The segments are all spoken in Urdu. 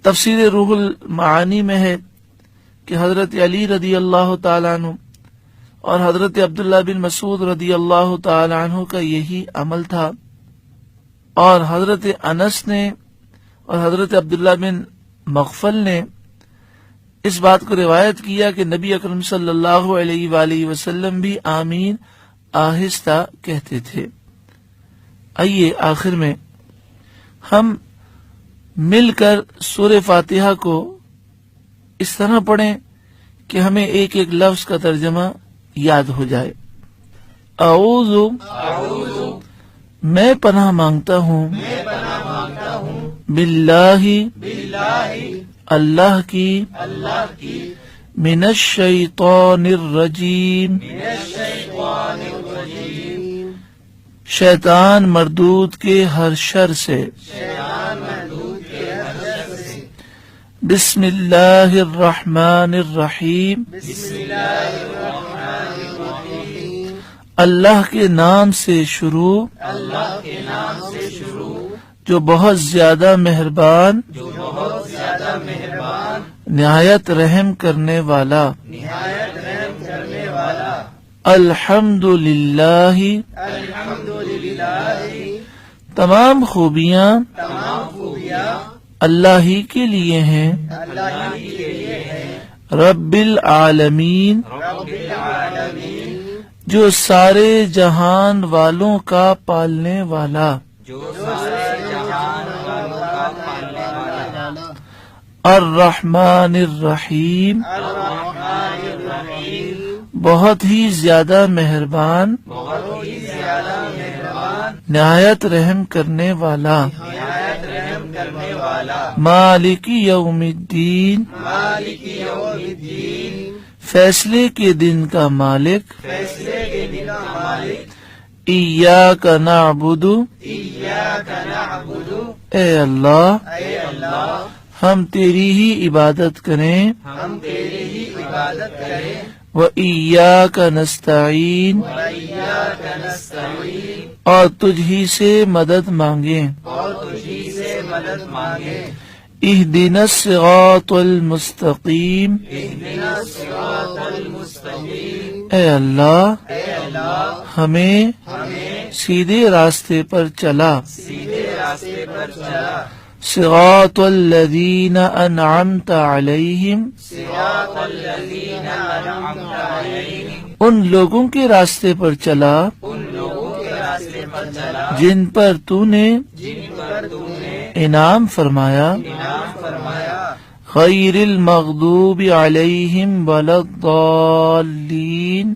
تفسیر روح المعانی میں ہے کہ حضرت علی رضی اللہ تعالیٰ عنہ اور حضرت عبداللہ بن مسعود رضی اللہ تعالیٰ عنہ کا یہی عمل تھا، اور حضرت انس نے اور حضرت عبداللہ بن مغفل نے اس بات کو روایت کیا کہ نبی اکرم صلی اللہ علیہ وآلہ وسلم بھی آمین آہستہ کہتے تھے۔ آئیے آخر میں ہم مل کر سورہ فاتحہ کو اس طرح پڑھیں کہ ہمیں ایک ایک لفظ کا ترجمہ یاد ہو جائے۔ اعوذ میں پناہ مانگتا ہوں باللہ اللہ کی من الشیطان الرجیم شیطان مردود کے ہر شر سے، بسم اللہ الرحمن الرحیم اللہ کے نام سے شروع جو بہت زیادہ مہربان نہایت رحم کرنے والا۔ الحمد للہ تمام خوبیاں اللہ ہی کے لیے ہیں، رب العالمین جو سارے جہان والوں کا پالنے والا، الرحمن الرحیم بہت ہی زیادہ مہربان نہایت رحم کرنے والا، مالک یوم الدین فیصلے کے دن کا مالک، ایاک نعبد اے اللہ ہم تیری ہی عبادت کریں، وَإِيَّاكَ نَسْتَعِينُ اور تجھ ہی سے مدد مانگیں، اہدنا الصراط المستقیم اے اللہ ہمیں سیدھے راستے پر چلا، صراط الذین انعمت علیہم ان لوگوں کے راستے پر چلا جن پر تو نے انعام فرمایا، غیر المغضوب علیہم ولا الضالین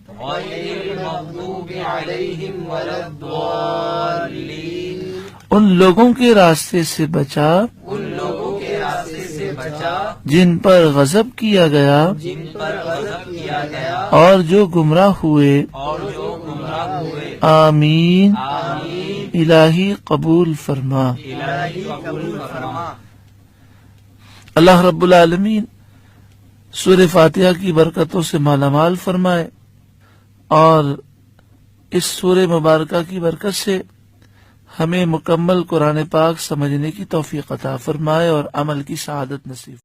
ان لوگوں کے راستے سے بچا جن پر غضب کیا گیا اور جو گمراہ ہوئے، آمین الہی قبول فرما۔ اللہ رب العالمین سورہ فاتحہ کی برکتوں سے مالا مال فرمائے اور اس سورہ مبارکہ کی برکت سے ہمیں مکمل قرآن پاک سمجھنے کی توفیق عطا فرمائے اور عمل کی سعادت نصیب